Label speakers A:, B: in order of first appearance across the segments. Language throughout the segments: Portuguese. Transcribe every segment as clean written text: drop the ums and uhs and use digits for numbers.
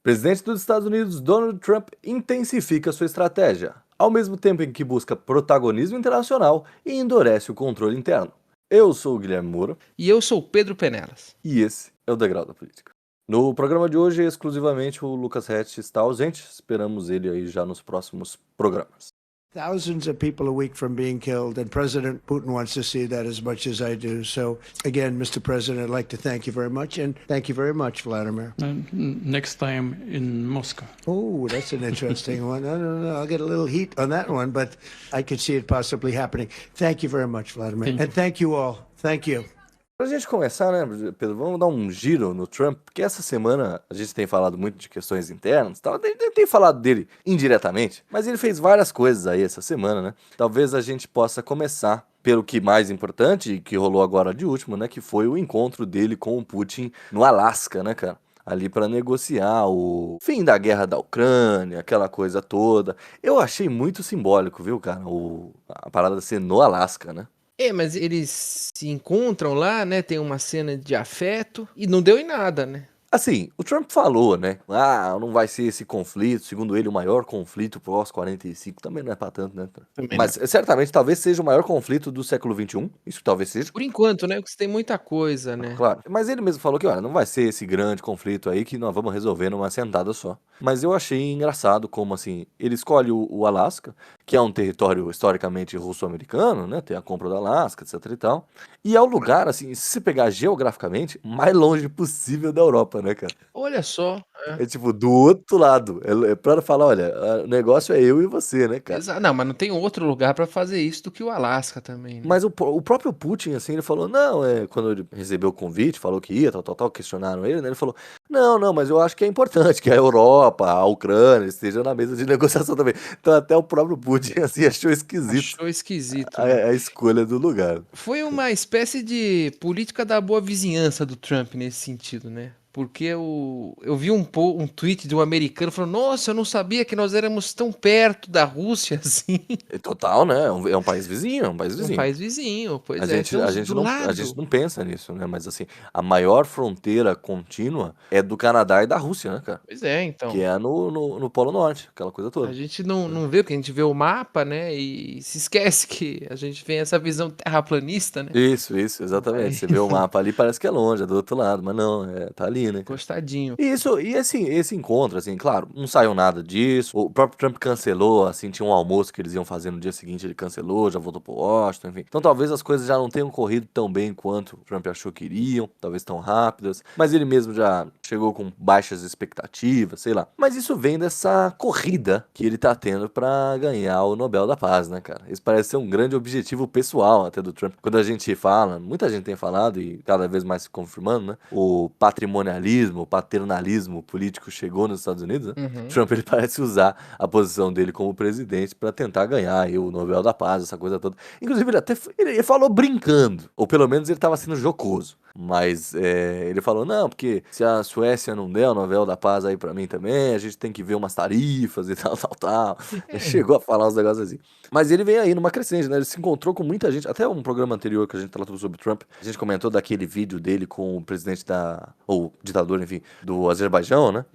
A: Presidente dos Estados Unidos, Donald Trump, intensifica sua estratégia, ao mesmo tempo em que busca protagonismo internacional e endurece o controle interno. Eu sou o Guilherme Moura.
B: E eu sou o Pedro Penelas.
A: E esse é o Degrau da Política. No programa de hoje, exclusivamente, o Lucas Hatch está ausente. Esperamos ele aí já nos próximos programas.
C: Thousands of people a week from being killed, and President Putin wants to see that as much as I do. So, again, Mr. President, I'd like to thank you very much, and thank you very much, Vladimir.
D: Next time in Moscow.
C: Oh, that's an interesting one. I don't know. I'll get a little heat on that one, but I could see it possibly happening. Thank you very much, Vladimir. And thank you all. Thank you.
A: Pra gente começar, né, Pedro, vamos dar um giro no Trump, porque essa semana a gente tem falado muito de questões internas e tal, tem falado dele indiretamente, mas ele fez várias coisas aí essa semana, né? Talvez a gente possa começar pelo que mais importante, e que rolou agora de último, né, que foi o encontro dele com o Putin no Alasca, né, cara? Ali para negociar o fim da guerra da Ucrânia, aquela coisa toda. Eu achei muito simbólico, viu, cara, a parada ser no Alasca, né?
B: Mas eles se encontram lá, né? Tem uma cena de afeto e não deu em nada, né?
A: Assim, o Trump falou, né? Não vai ser esse conflito, segundo ele, o maior conflito pós-45. Também não é pra tanto, né? Mas certamente talvez seja o maior conflito do século XXI. Isso talvez seja.
B: Por enquanto, né? Porque tem muita coisa, né?
A: Claro. Mas ele mesmo falou que, olha, não vai ser esse grande conflito aí que nós vamos resolver numa sentada só. Mas eu achei engraçado como, assim, ele escolhe o Alasca, que é um território historicamente russo-americano, né? Tem a compra do Alasca, etc e tal. E é o lugar, assim, se você pegar geograficamente, mais longe possível da Europa, né, cara?
B: Olha só.
A: É tipo, do outro lado. É pra falar, olha, o negócio é eu e você, né, cara?
B: Não, mas não tem outro lugar pra fazer isso do que o Alasca também, né?
A: Mas o próprio Putin, assim, ele falou, não, quando ele recebeu o convite, falou que ia, tal, questionaram ele, né? Ele falou, não, mas eu acho que é importante que a Europa, a Ucrânia estejam na mesa de negociação também. Então até o próprio Putin, assim, achou esquisito.
B: Achou esquisito, né?
A: A escolha do lugar.
B: Foi uma espécie de política da boa vizinhança do Trump nesse sentido, né? Porque eu vi um tweet de um americano falando, nossa, eu não sabia que nós éramos tão perto da Rússia assim.
A: Total, né? É um país vizinho,
B: Um país vizinho, pois
A: a
B: é.
A: gente não pensa nisso, né? Mas assim, a maior fronteira contínua é do Canadá e da Rússia, né, cara?
B: Pois é, então.
A: Que é no Polo Norte, aquela coisa toda.
B: A gente não vê, porque a gente vê o mapa, né? E se esquece que a gente tem essa visão terraplanista, né?
A: Isso, exatamente. Você vê o mapa ali, parece que é longe, é do outro lado, mas não, tá ali, né?
B: Encostadinho.
A: E assim, esse encontro, assim, claro, não saiu nada disso. O próprio Trump cancelou, assim, tinha um almoço que eles iam fazer no dia seguinte, ele cancelou, já voltou pro Washington, enfim. Então talvez as coisas já não tenham corrido tão bem quanto o Trump achou que iriam, talvez tão rápidas, mas ele mesmo já chegou com baixas expectativas, sei lá. Mas isso vem dessa corrida que ele tá tendo pra ganhar o Nobel da Paz, né, cara? Isso parece ser um grande objetivo pessoal até do Trump. Quando a gente fala, muita gente tem falado, e cada vez mais se confirmando, né, o patrimonialismo, o paternalismo político chegou nos Estados Unidos, né? Trump, ele parece usar a posição dele como presidente pra tentar ganhar aí o Nobel da Paz, essa coisa toda. Inclusive, ele falou brincando, ou pelo menos ele estava sendo jocoso. Mas ele falou, não, porque se a Suécia não der o Nobel da Paz aí pra mim também, a gente tem que ver umas tarifas e tal. Ele chegou a falar uns negócios assim. Mas ele vem aí numa crescente, né? Ele se encontrou com muita gente. Até um programa anterior que a gente tratou sobre Trump, a gente comentou daquele vídeo dele com o presidente ou ditador, enfim, do Azerbaijão, né?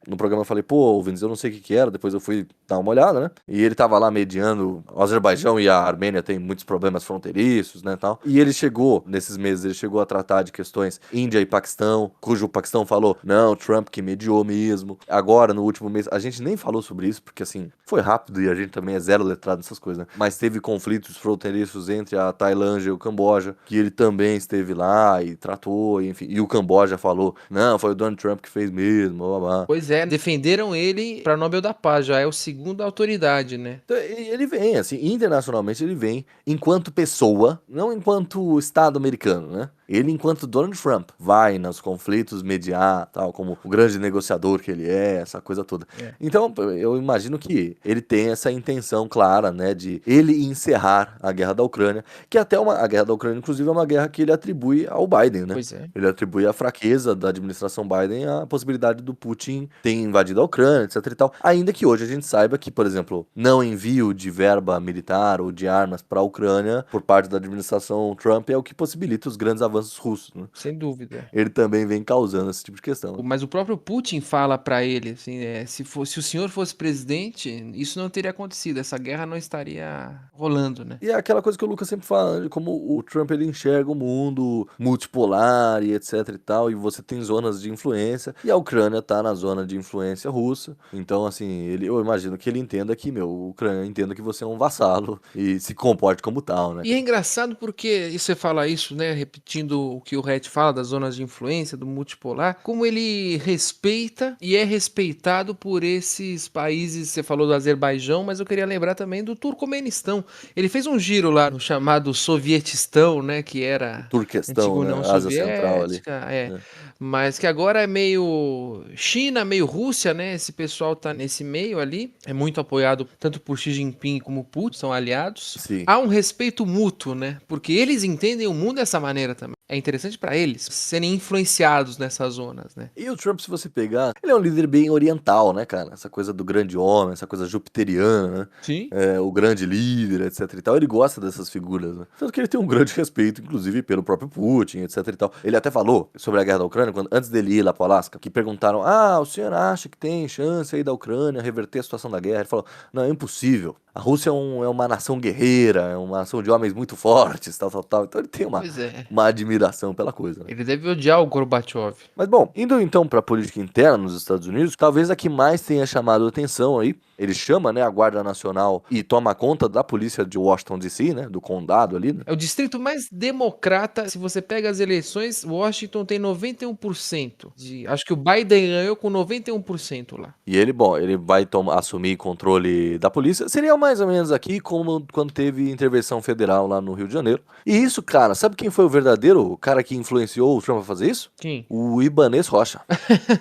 A: No programa eu falei, pô, Vinícius, eu não sei o que era, depois eu fui dar uma olhada, né? E ele tava lá mediando, o Azerbaijão e a Armênia têm muitos problemas fronteiriços, né, tal. E ele chegou, nesses meses, ele chegou a tratar de questões Índia e Paquistão, cujo o Paquistão falou, não, Trump que mediou mesmo. Agora, no último mês, a gente nem falou sobre isso, porque assim, foi rápido e a gente também é zero letrado nessas coisas, né? Mas teve conflitos fronteiriços entre a Tailândia e o Camboja, que ele também esteve lá e tratou, enfim. E o Camboja falou, não, foi o Donald Trump que fez mesmo, blá, blá, blá.
B: Pois é, defenderam ele para Nobel da Paz, já é o segundo autoridade, né?
A: Então, ele vem, assim, internacionalmente ele vem enquanto pessoa, não enquanto Estado americano, né? Ele, enquanto Donald Trump, vai nos conflitos mediar, tal, como o grande negociador que ele é, essa coisa toda. Então, eu imagino que ele tem essa intenção clara, né, de ele encerrar a guerra da Ucrânia, que até a guerra da Ucrânia, inclusive, é uma guerra que ele atribui ao Biden, né?
B: Pois é.
A: Ele atribui a fraqueza da administração Biden à possibilidade do Putin ter invadido a Ucrânia, etc e tal. Ainda que hoje a gente saiba que, por exemplo, não envio de verba militar ou de armas para a Ucrânia por parte da administração Trump é o que possibilita os grandes avanços russos. russos, né?
B: Sem dúvida.
A: Ele também vem causando esse tipo de questão.
B: Mas o próprio Putin fala pra ele, assim, se o senhor fosse presidente, isso não teria acontecido, essa guerra não estaria rolando, né?
A: E é aquela coisa que o Lucas sempre fala, de como o Trump ele enxerga o mundo multipolar e etc e tal, e você tem zonas de influência, e a Ucrânia tá na zona de influência russa. Então, assim, eu imagino que ele entenda que, o Ucrânia entenda que você é um vassalo e se comporte como tal, né?
B: E é engraçado porque e você fala isso, né? Repetindo o que o Red fala das zonas de influência, do multipolar, como ele respeita e é respeitado por esses países. Você falou do Azerbaijão, mas eu queria lembrar também do Turcomenistão. Ele fez um giro lá no chamado Sovietistão, né? Que era
A: Turquestão,
B: antigo
A: né?
B: União
A: Ásia Central ali.
B: Soviética,
A: É.
B: mas que agora é meio China, meio Rússia, né? Esse pessoal tá nesse meio ali, é muito apoiado tanto por Xi Jinping como Putin, são aliados.
A: Sim.
B: Há um respeito mútuo, né? Porque eles entendem o mundo dessa maneira também. É interessante pra eles serem influenciados nessas zonas, né?
A: E o Trump, se você pegar, ele é um líder bem oriental, né, cara? Essa coisa do grande homem, essa coisa jupiteriana, né?
B: Sim.
A: O grande líder, etc e tal. Ele gosta dessas figuras, né? Tanto que ele tem um grande respeito, inclusive, pelo próprio Putin, etc e tal. Ele até falou sobre a guerra da Ucrânia, antes dele ir lá pro Alasca, que perguntaram, o senhor acha que tem chance aí da Ucrânia reverter a situação da guerra? Ele falou, não, é impossível. A Rússia é uma nação guerreira, é uma nação de homens muito fortes, tal. Então ele tem
B: Pois é.
A: uma admiração pela coisa, né?
B: Ele deve odiar o Gorbachev.
A: Mas bom, indo então para a política interna nos Estados Unidos, talvez a que mais tenha chamado a atenção aí, ele chama, né, a Guarda Nacional e toma conta da polícia de Washington DC, né, do condado ali, né?
B: É o distrito mais democrata. Se você pega as eleições, Washington tem 91%. Acho que o Biden ganhou com 91% lá.
A: E ele vai assumir controle da polícia. Seria mais ou menos aqui como quando teve intervenção federal lá no Rio de Janeiro. E isso, cara, sabe quem foi o verdadeiro cara que influenciou o Trump a fazer isso?
B: Quem?
A: O Ibanez Rocha.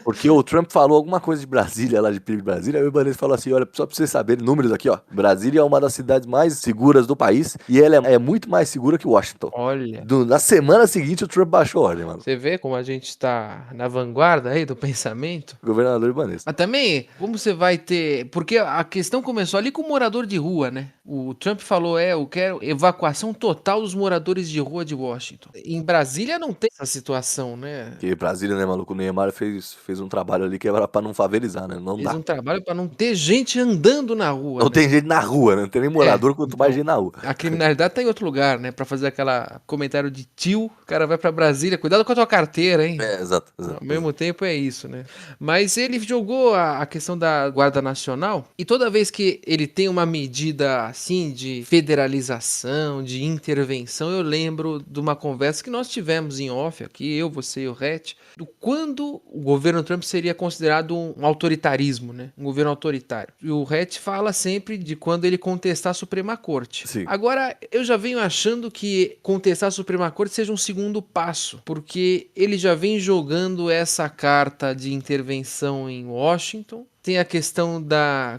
A: Porque o Trump falou alguma coisa de Brasília, lá de perigo de Brasília, aí o Ibanez falou assim, olha, só pra vocês saberem, números aqui, ó. Brasília é uma das cidades mais seguras do país e ela é muito mais segura que Washington.
B: Olha.
A: Na semana seguinte, o Trump baixou a ordem, mano.
B: Você vê como a gente tá na vanguarda aí do pensamento?
A: Governador Ibanez.
B: Mas também, como você vai ter... Porque a questão começou ali com o morador de rua, né? O Trump falou, eu quero evacuação total dos moradores de rua de Washington. Em Brasília não tem essa situação, né?
A: Porque Brasília, né, maluco? O Neymar fez um trabalho ali que era pra não favelizar, né? Não
B: Fez
A: dá.
B: um trabalho pra não ter gente andando na rua,
A: Não
B: né?
A: tem gente na rua, né? Não tem nem morador, quanto mais gente na rua.
B: A criminalidade tá em outro lugar, né? Pra fazer aquela comentário de tio, o cara vai pra Brasília, cuidado com a tua carteira, hein?
A: Exato.
B: Ao mesmo tempo é isso, né? Mas ele jogou a questão da Guarda Nacional e toda vez que ele tem uma medida assim de federalização, de intervenção, eu lembro de uma conversa que nós tivemos em off aqui, eu, você e o Rhett, do quando o governo Trump seria considerado um autoritarismo, né? Um governo autoritário. E o Rhett fala sempre de quando ele contestar a Suprema Corte.
A: Sim.
B: Agora, eu já venho achando que contestar a Suprema Corte seja um segundo passo, porque ele já vem jogando essa carta de intervenção em Washington. Tem a questão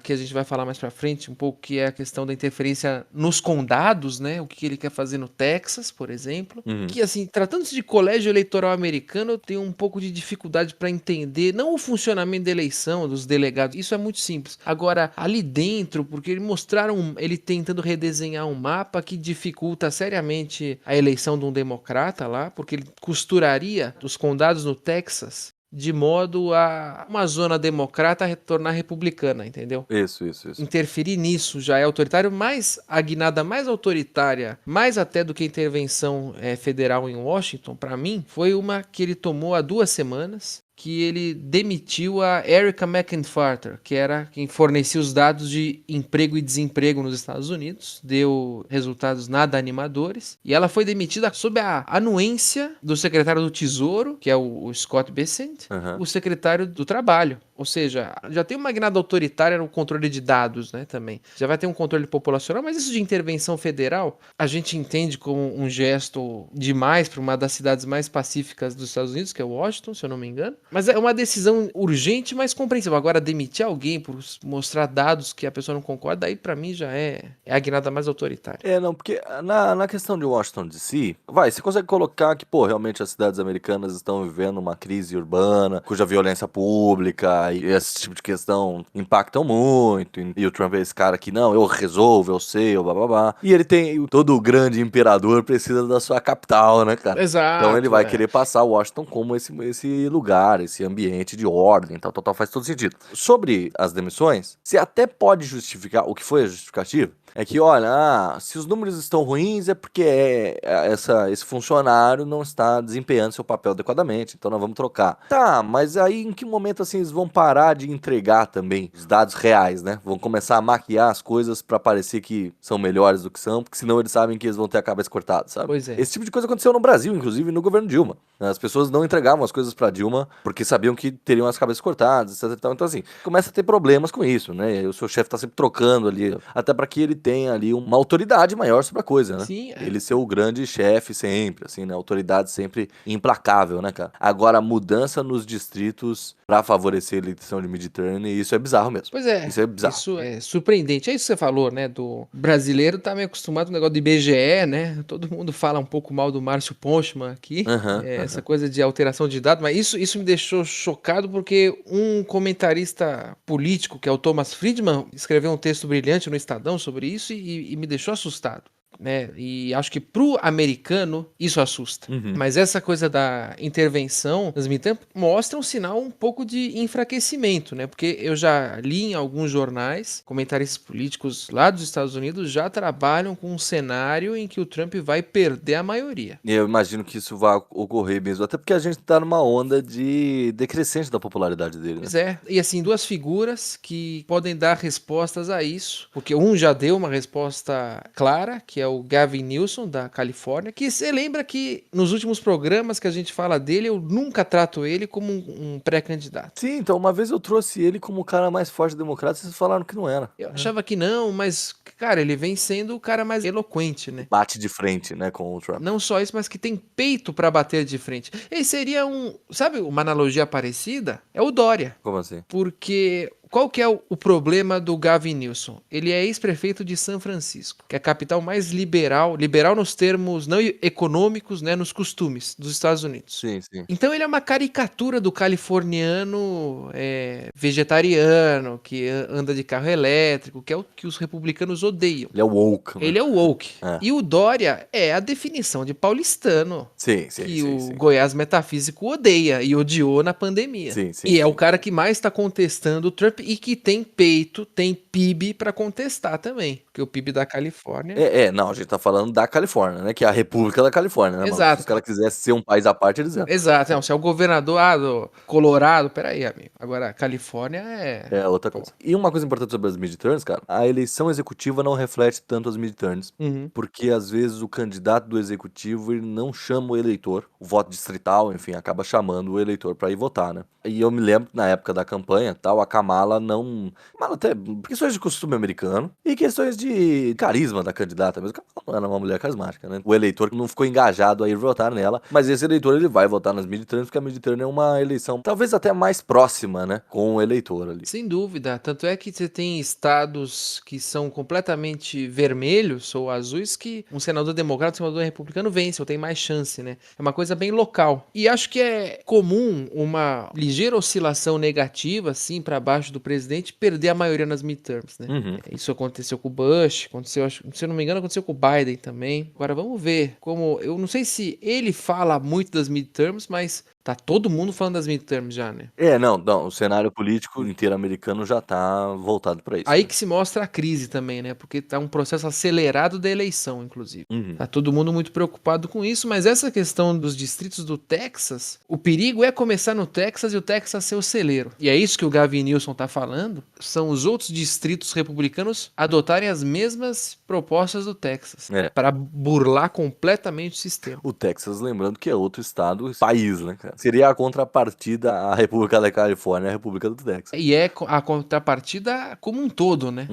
B: que a gente vai falar mais pra frente um pouco, que é a questão da interferência nos condados, né? O que ele quer fazer no Texas, por exemplo.
A: Uhum.
B: Que, assim, tratando-se de colégio eleitoral americano, eu tenho um pouco de dificuldade pra entender, não o funcionamento da eleição, dos delegados, isso é muito simples. Agora, ali dentro, porque eles mostraram ele tentando redesenhar um mapa que dificulta seriamente a eleição de um democrata lá, porque ele costuraria os condados no Texas de modo a uma zona democrata retornar republicana, entendeu?
A: Isso.
B: Interferir nisso já é autoritário, mas a guinada mais autoritária, mais até do que a intervenção federal em Washington, para mim, foi uma que ele tomou há 2 semanas, que ele demitiu a Erica McIntyre, que era quem fornecia os dados de emprego e desemprego nos Estados Unidos, deu resultados nada animadores, e ela foi demitida sob a anuência do secretário do Tesouro, que é o Scott Bessent, o secretário do Trabalho. Ou seja, já tem uma guinada autoritária no controle de dados, né, também. Já vai ter um controle populacional, mas isso de intervenção federal, a gente entende como um gesto demais para uma das cidades mais pacíficas dos Estados Unidos, que é Washington, se eu não me engano. Mas é uma decisão urgente, mas compreensível. Agora, demitir alguém por mostrar dados que a pessoa não concorda, aí pra mim já é a guinada mais autoritária.
A: Não, porque na questão de Washington DC, você consegue colocar que, realmente as cidades americanas estão vivendo uma crise urbana, cuja violência pública política e esse tipo de questão impactam muito. E o Trump é esse cara que, não, eu resolvo, eu sei, eu blá. E ele tem, todo grande imperador precisa da sua capital, né, cara? Então ele
B: Exato,
A: vai querer passar Washington como esse lugar, esse ambiente de ordem, tal, faz todo sentido. Sobre as demissões, você até pode justificar, o que foi a justificativa, é que, olha, se os números estão ruins é porque esse funcionário não está desempenhando seu papel adequadamente, então nós vamos trocar. Tá, mas aí em que momento assim eles vão parar de entregar também os dados reais, né? Vão começar a maquiar as coisas pra parecer que são melhores do que são, porque senão eles sabem que eles vão ter a cabeça cortada, sabe?
B: Pois é.
A: Esse tipo de coisa aconteceu no Brasil, inclusive no governo Dilma. As pessoas não entregavam as coisas pra Dilma porque sabiam que teriam as cabeças cortadas, etc e tal. Então assim, começa a ter problemas com isso, né? E o seu chefe tá sempre trocando ali, até pra que ele tenha ali uma autoridade maior sobre a coisa, né?
B: Sim,
A: Ele ser o grande chefe sempre, assim, né? Autoridade sempre implacável, né, cara? Agora, a mudança nos distritos pra favorecer a eleição de midterm, isso é bizarro mesmo.
B: Pois é,
A: Isso é bizarro.
B: isso é surpreendente. É isso que você falou, né? Do brasileiro tá meio acostumado com o negócio do IBGE, né? Todo mundo fala um pouco mal do Márcio Ponchman aqui, essa coisa de alteração de dados, mas isso me deixou chocado porque um comentarista político, que é o Thomas Friedman, escreveu um texto brilhante no Estadão sobre isso e me deixou assustado. Né? E acho que pro americano isso assusta. Mas essa coisa da intervenção das midterms mostra um sinal um pouco de enfraquecimento, né? Porque eu já li em alguns jornais, comentaristas políticos lá dos Estados Unidos já trabalham com um cenário em que o Trump vai perder a maioria.
A: E eu imagino que isso vai ocorrer mesmo, até porque a gente tá numa onda de decrescente da popularidade dele, né?
B: Pois é, e assim, duas figuras que podem dar respostas a isso, porque um já deu uma resposta clara, que é o Gavin Newsom, da Califórnia, que você lembra que nos últimos programas que a gente fala dele, eu nunca trato ele como um pré-candidato.
A: Sim, então uma vez eu trouxe ele como o cara mais forte democrata, vocês falaram que não era.
B: Eu achava que não, mas, cara, ele vem sendo o cara mais eloquente, né?
A: Bate de frente, né, com o Trump.
B: Não só isso, mas que tem peito pra bater de frente. Ele seria sabe uma analogia parecida? É o Dória.
A: Como assim?
B: Porque qual que é o problema do Gavin Newsom? Ele é ex-prefeito de São Francisco, que é a capital mais liberal nos termos não econômicos, né, nos costumes dos Estados Unidos.
A: Sim, sim.
B: Então ele é uma caricatura do californiano vegetariano, que anda de carro elétrico, que é o que os republicanos odeiam.
A: Ele é woke, né?
B: Ele é o woke.
A: É.
B: E o Dória é a definição de paulistano.
A: Sim,
B: Que
A: sim.
B: Goiás Metafísico odeia e odiou na pandemia.
A: Sim,
B: E é o cara que mais está contestando o Trump e que tem peito, tem PIB para contestar também. Porque o PIB da Califórnia...
A: Não, a gente tá falando da Califórnia, né? Que é a República da Califórnia, né?
B: Exato.
A: Se os caras quisessem ser um país à parte, eles eram.
B: Exato. Não, se é o governador do Colorado, peraí, amigo. Agora, a Califórnia
A: É outra coisa. E uma coisa importante sobre as midterms, cara, a eleição executiva não reflete tanto as midterms, porque às vezes o candidato do executivo ele não chama o eleitor, o voto distrital, enfim, acaba chamando o eleitor pra ir votar, né? E eu me lembro que na época da campanha, tal, a Kamala até por questões de costume americano e questões de carisma da candidata mesmo. Kamala não era uma mulher carismática, né? O eleitor não ficou engajado a ir votar nela, mas esse eleitor ele vai votar nas midterms, porque a midterm é uma eleição talvez até mais próxima, né? Com o eleitor ali.
B: Sem dúvida. Tanto é que você tem estados que são completamente vermelhos ou azuis que um senador democrata e um senador republicano vence, ou tem mais chance, né? É uma coisa bem local. E acho que é comum uma ligeira oscilação negativa, assim, para baixo do presidente, perder a maioria nas midterms, né? Isso aconteceu com o Bush, se eu não me engano, aconteceu com o Biden também. Agora vamos ver como... Eu não sei se ele fala muito das midterms, mas tá todo mundo falando das midterms já, né?
A: Não, o cenário político inteiro americano já tá voltado pra isso.
B: Aí
A: né?
B: que se mostra a crise também, né? Porque tá um processo acelerado da eleição, inclusive. Tá todo mundo muito preocupado com isso, mas essa questão dos distritos do Texas, o perigo é começar no Texas e o Texas ser o celeiro. E é isso que o Gavin Newsom tá falando, são os outros distritos republicanos adotarem as mesmas propostas do Texas, para burlar completamente o sistema.
A: O Texas, lembrando que é outro estado, país, né, cara? Seria a contrapartida à República da Califórnia, a República do Texas.
B: E é a contrapartida como um todo, né?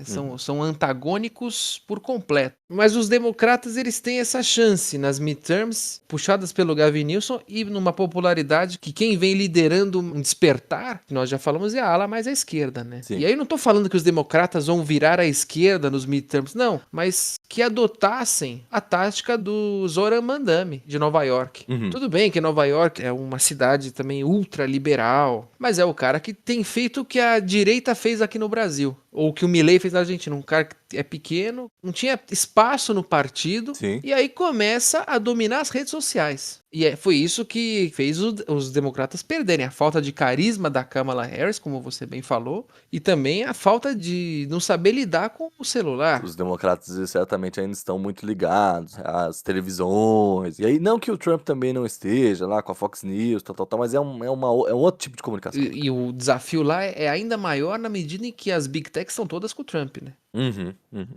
B: São antagônicos por completo. Mas os democratas, eles têm essa chance nas midterms, puxadas pelo Gavin Newsom, e numa popularidade que quem vem liderando um despertar, que nós já falamos, é a ala mais à esquerda, né?
A: Sim.
B: E aí não tô falando que os democratas vão virar à esquerda nos midterms, não, mas que adotassem a tática do Zoran Mandami, de Nova York.
A: Uhum.
B: Tudo bem que Nova York é uma cidade também ultraliberal, mas é o cara que tem feito o que a direita fez aqui no Brasil, ou o que o Milei fez na Argentina, um cara que é pequeno, não tinha espaço no partido,
A: Sim.
B: e aí começa a dominar as redes sociais. E foi isso que fez os democratas perderem, a falta de carisma da Kamala Harris, como você bem falou, e também a falta de não saber lidar com o celular.
A: Os democratas certamente ainda estão muito ligados às televisões. E aí, não que o Trump também não esteja lá com a Fox News, tal, mas é um outro tipo de comunicação.
B: E o desafio lá é ainda maior na medida em que as Big Techs são todas com o Trump, né?
A: Uhum, uhum.